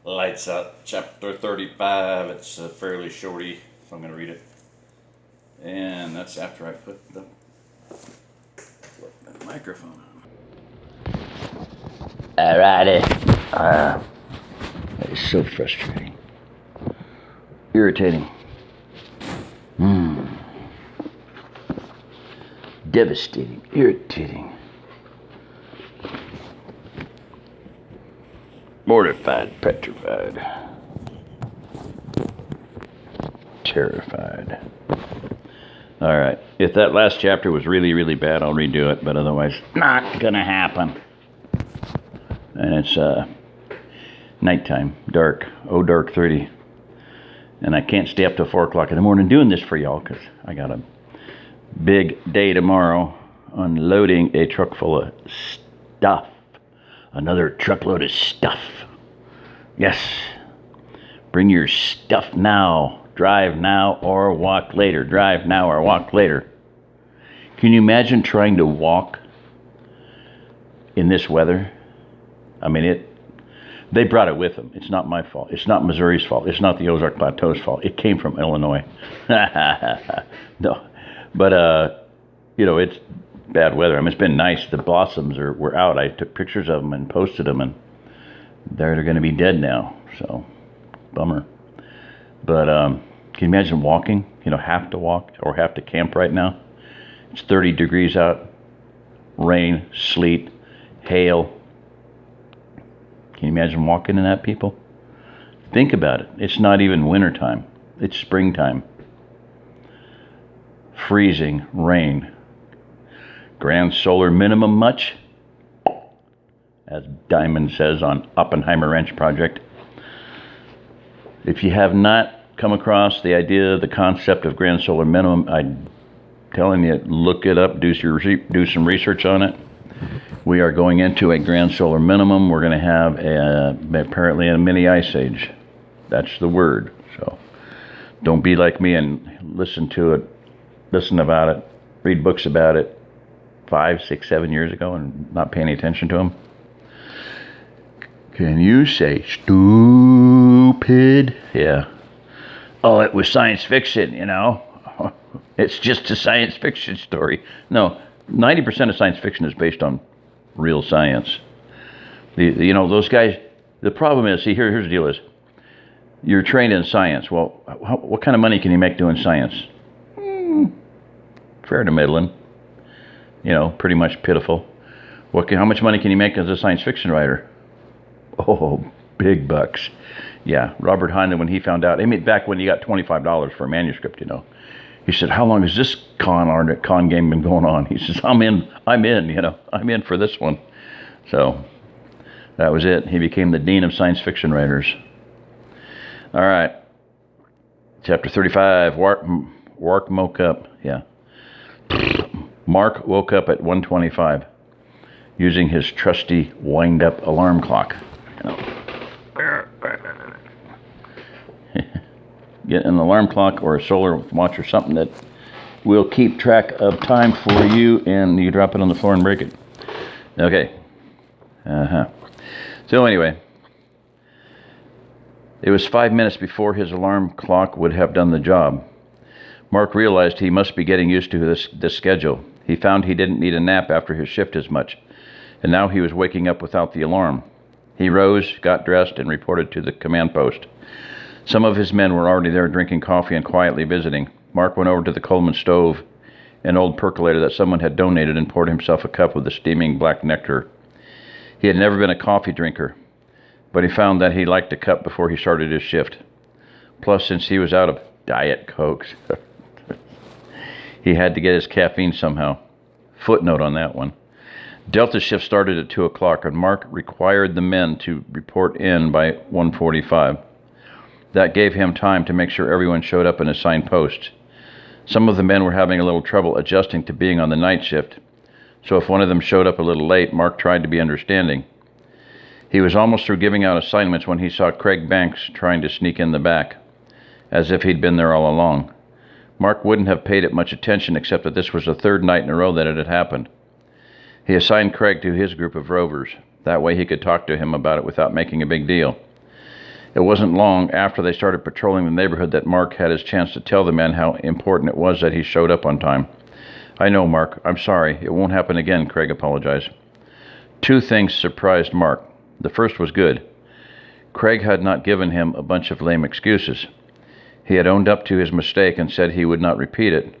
Lights Out, chapter 35. It's fairly shorty, so I'm going to read it. And that's after I put the microphone on. Alrighty. That is so frustrating. Irritating. Devastating. Irritating. Mortified, petrified, terrified. All right. If that last chapter was really, really bad, I'll redo it, but otherwise, not gonna happen. And it's nighttime, dark, dark 30. And I can't stay up till 4 o'clock in the morning doing this for y'all because I got a big day tomorrow unloading a truck full of stuff. Another truckload of stuff. Yes. Bring your stuff now. Drive now or walk later. Drive now or walk later. Can you imagine trying to walk in this weather? I mean, they brought it with them. It's not my fault. It's not Missouri's fault. It's not the OzArk Plateau's fault. It came from Illinois. No. But, it's bad weather. I mean, it's been nice. The blossoms were out. I took pictures of them and posted them, and they're going to be dead now. So, bummer. But can you imagine walking? Have to walk or have to camp right now. It's 30 degrees out. Rain, sleet, hail. Can you imagine walking in that, people? Think about it. It's not even wintertime. It's springtime. Freezing rain. Grand solar minimum much? As Diamond says on Oppenheimer Ranch Project. If you have not come across the idea, the concept of grand solar minimum, I'm telling you, look it up, do some research on it. We are going into a grand solar minimum. We're going to have apparently a mini ice age. That's the word. So don't be like me and listen to it, listen about it, read books about it 5, 6, 7 years ago and not pay any attention to them. Can you say stupid? Yeah. Oh, it was science fiction, It's just a science fiction story. No, 90% of science fiction is based on real science. Those guys, the problem is, here's the deal is, you're trained in science. Well, what kind of money can you make doing science? Fair to middling. Pretty much pitiful. How much money can you make as a science fiction writer? Oh, big bucks. Yeah, Robert Heinlein, when he found out, back when he got $25 for a manuscript, he said, how long has this con game been going on? He says, I'm in, I'm in for this one. So that was it. He became the dean of science fiction writers. All right. Chapter 35, Mark woke up. Yeah. Mark woke up at 1:25 using his trusty wind-up alarm clock. Get an alarm clock or a solar watch or something that will keep track of time for you, and you drop it on the floor and break it. Okay. So anyway, it was 5 minutes before his alarm clock would have done the job. Mark realized he must be getting used to this schedule. He found he didn't need a nap after his shift as much, and now he was waking up without the alarm. He rose, got dressed, and reported to the command post. Some of his men were already there drinking coffee and quietly visiting. Mark went over to the Coleman stove, an old percolator that someone had donated, and poured himself a cup of the steaming black nectar. He had never been a coffee drinker, but he found that he liked a cup before he started his shift. Plus, since he was out of Diet Cokes, he had to get his caffeine somehow. Footnote on that one. Delta shift started at 2 o'clock, and Mark required the men to report in by 1:45. That gave him time to make sure everyone showed up in assigned posts. Some of the men were having a little trouble adjusting to being on the night shift, so if one of them showed up a little late, Mark tried to be understanding. He was almost through giving out assignments when he saw Craig Banks trying to sneak in the back, as if he'd been there all along. Mark wouldn't have paid it much attention except that this was the third night in a row that it had happened. He assigned Craig to his group of rovers. That way he could talk to him about it without making a big deal. It wasn't long after they started patrolling the neighborhood that Mark had his chance to tell the men how important it was that he showed up on time. "I know, Mark. I'm sorry. It won't happen again," Craig apologized. Two things surprised Mark. The first was good. Craig had not given him a bunch of lame excuses. He had owned up to his mistake and said he would not repeat it.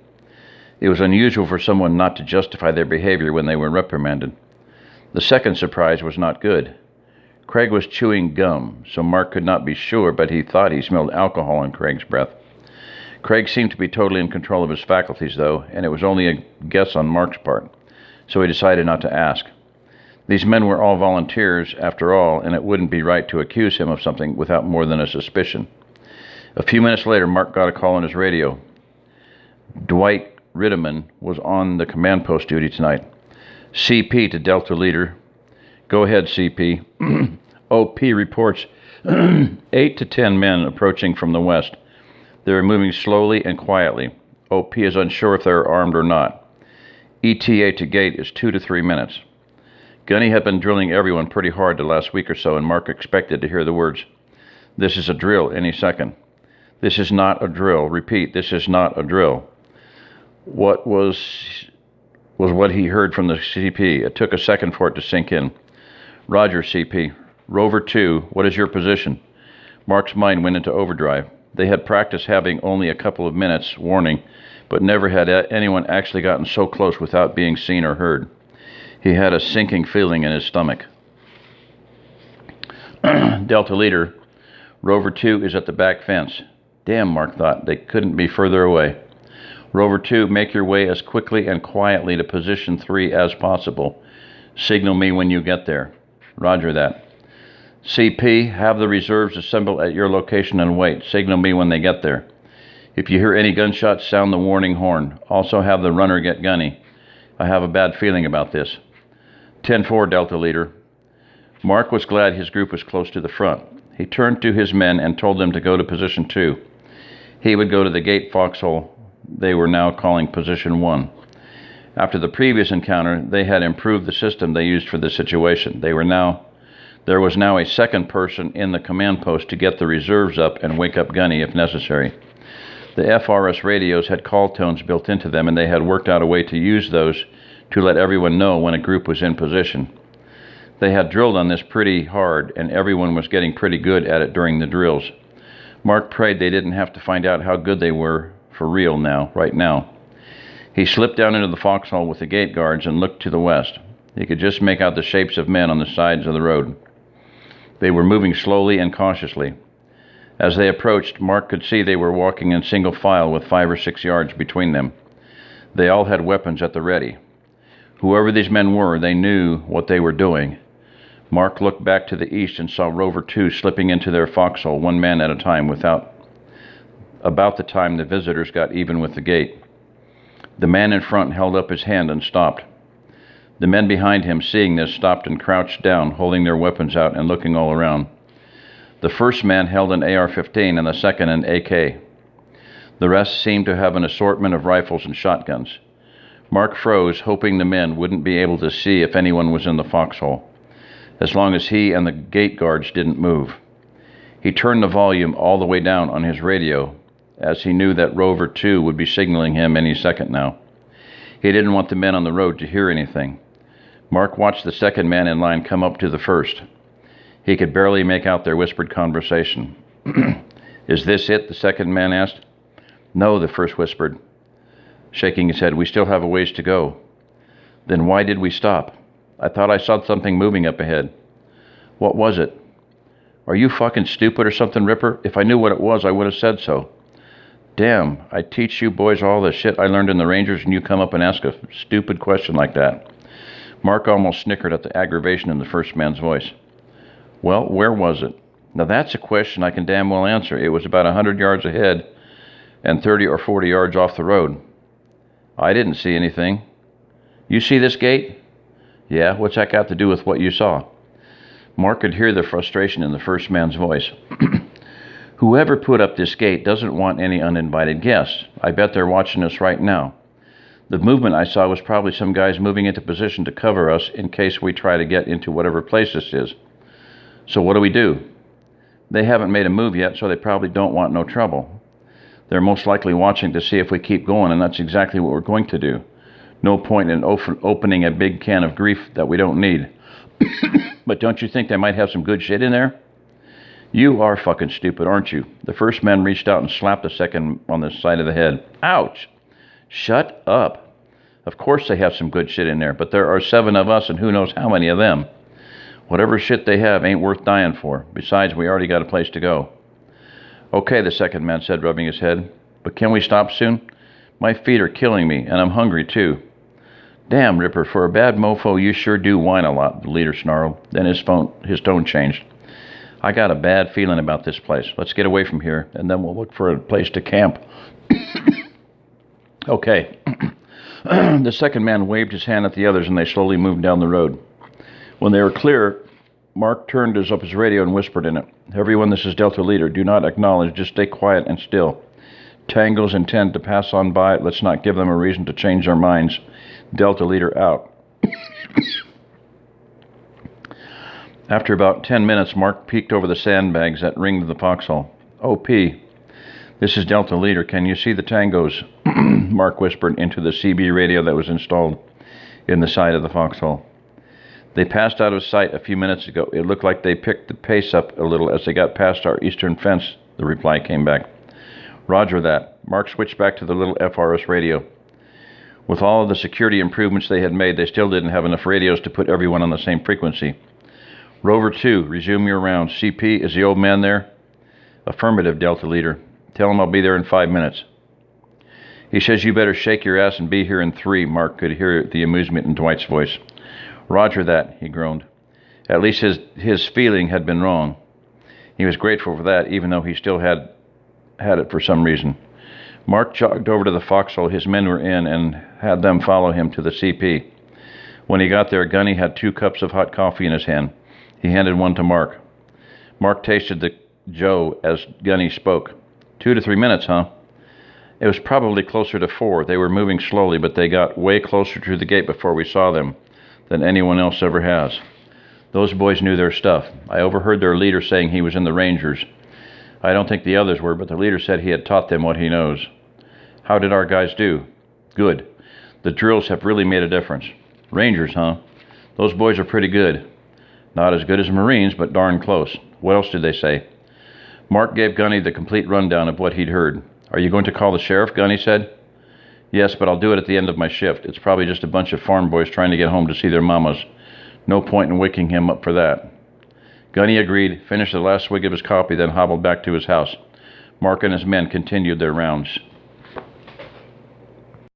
It was unusual for someone not to justify their behavior when they were reprimanded. The second surprise was not good. Craig was chewing gum, so Mark could not be sure, but he thought he smelled alcohol in Craig's breath. Craig seemed to be totally in control of his faculties, though, and it was only a guess on Mark's part, so he decided not to ask. These men were all volunteers, after all, and it wouldn't be right to accuse him of something without more than a suspicion. A few minutes later, Mark got a call on his radio. Dwight Ritteman was on the command post duty tonight. "CP to Delta Leader." "Go ahead, CP." "OP reports 8 to 10 men approaching from the west. They are moving slowly and quietly. OP is unsure if they are armed or not. ETA to gate is 2 to 3 minutes." Gunny had been drilling everyone pretty hard the last week or so, and Mark expected to hear the words, "This is a drill," any second. This is not a drill. Repeat, this is not a drill. What was what he heard from the CP. It took a second for it to sink in. "Roger, CP. Rover 2, what is your position?" Mark's mind went into overdrive. They had practiced having only a couple of minutes warning, but never had anyone actually gotten so close without being seen or heard. He had a sinking feeling in his stomach. "Delta Leader, Rover 2 is at the back fence." Damn, Mark thought, they couldn't be further away. "Rover 2, make your way as quickly and quietly to position 3 as possible. Signal me when you get there." "Roger that." "CP, have the reserves assemble at your location and wait. Signal me when they get there. If you hear any gunshots, sound the warning horn. Also have the runner get gunny. I have a bad feeling about this." 10-4, Delta Leader. Mark was glad his group was close to the front. He turned to his men and told them to go to position 2. He would go to the gate foxhole they were now calling position 1. After the previous encounter, they had improved the system they used for the situation. There was now a second person in the command post to get the reserves up and wake up Gunny if necessary. The FRS radios had call tones built into them, and they had worked out a way to use those to let everyone know when a group was in position. They had drilled on this pretty hard, and everyone was getting pretty good at it during the drills. Mark prayed they didn't have to find out how good they were for real right now. He slipped down into the foxhole with the gate guards and looked to the west. He could just make out the shapes of men on the sides of the road. They were moving slowly and cautiously. As they approached, Mark could see they were walking in single file with 5 or 6 yards between them. They all had weapons at the ready. Whoever these men were, they knew what they were doing. Mark looked back to the east and saw Rover 2 slipping into their foxhole, one man at a time, about the time the visitors got even with the gate. The man in front held up his hand and stopped. The men behind him, seeing this, stopped and crouched down, holding their weapons out and looking all around. The first man held an AR-15 and the second an AK. The rest seemed to have an assortment of rifles and shotguns. Mark froze, hoping the men wouldn't be able to see if anyone was in the foxhole, as long as he and the gate guards didn't move. He turned the volume all the way down on his radio, as he knew that Rover 2 would be signaling him any second now. He didn't want the men on the road to hear anything. Mark watched the second man in line come up to the first. He could barely make out their whispered conversation. "Is this it?" the second man asked. "No," the first whispered, shaking his head. "We still have a ways to go." "Then why did we stop? I thought I saw something moving up ahead." "What was it?" "Are you fucking stupid or something, Ripper? If I knew what it was, I would have said so." "Damn, I teach you boys all the shit I learned in the Rangers, and you come up and ask a stupid question like that." Mark almost snickered at the aggravation in the first man's voice. "Well, where was it?" "Now that's a question I can damn well answer. It was about 100 yards ahead and 30 or 40 yards off the road." "I didn't see anything." "You see this gate?" "Yeah, what's that got to do with what you saw?" Mark could hear the frustration in the first man's voice. "Whoever put up this gate doesn't want any uninvited guests. I bet they're watching us right now. The movement I saw was probably some guys moving into position to cover us in case we try to get into whatever place this is. So what do we do?" They haven't made a move yet, so they probably don't want no trouble. They're most likely watching to see if we keep going, and that's exactly what we're going to do. No point in opening a big can of grief that we don't need. But don't you think they might have some good shit in there? You are fucking stupid, aren't you? The first man reached out and slapped the second on the side of the head. Ouch! Shut up. Of course they have some good shit in there, but there are 7 of us and who knows how many of them. Whatever shit they have ain't worth dying for. Besides, we already got a place to go. Okay, the second man said, rubbing his head. But can we stop soon? My feet are killing me, and I'm hungry too. Damn, Ripper, for a bad mofo, you sure do whine a lot, the leader snarled. Then his tone changed. I got a bad feeling about this place. Let's get away from here, and then we'll look for a place to camp. Okay. The second man waved his hand at the others, and they slowly moved down the road. When they were clear, Mark turned up his radio and whispered in it. Everyone, this is Delta Leader. Do not acknowledge. Just stay quiet and still. Tangos intend to pass on by. Let's not give them a reason to change their minds. Delta Leader out. After about 10 minutes, Mark peeked over the sandbags that ringed the foxhole. OP, this is Delta Leader. Can you see the tangos? Mark whispered into the CB radio that was installed in the side of the foxhole. They passed out of sight a few minutes ago. It looked like they picked the pace up a little as they got past our eastern fence, the reply came back. Roger that. Mark switched back to the little FRS radio. With all of the security improvements they had made, they still didn't have enough radios to put everyone on the same frequency. Rover 2, resume your rounds. CP, is the old man there? Affirmative, Delta Leader. Tell him I'll be there in 5 minutes. He says you better shake your ass and be here in 3. Mark could hear the amusement in Dwight's voice. Roger that, he groaned. At least his feeling had been wrong. He was grateful for that, even though he still had it for some reason. Mark jogged over to the foxhole his men were in and had them follow him to the CP. When he got there, Gunny had 2 cups of hot coffee in his hand. He handed one to Mark. Mark tasted the Joe as Gunny spoke. 2 to 3 minutes, huh? It was probably closer to 4. They were moving slowly, but they got way closer to the gate before we saw them than anyone else ever has. Those boys knew their stuff. I overheard their leader saying he was in the Rangers. I don't think the others were, but the leader said he had taught them what he knows. How did our guys do? Good. The drills have really made a difference. Rangers, huh? Those boys are pretty good. Not as good as Marines, but darn close. What else did they say? Mark gave Gunny the complete rundown of what he'd heard. Are you going to call the sheriff? Gunny said. Yes, but I'll do it at the end of my shift. It's probably just a bunch of farm boys trying to get home to see their mamas. No point in waking him up for that. Gunny agreed, finished the last swig of his coffee, then hobbled back to his house. Mark and his men continued their rounds.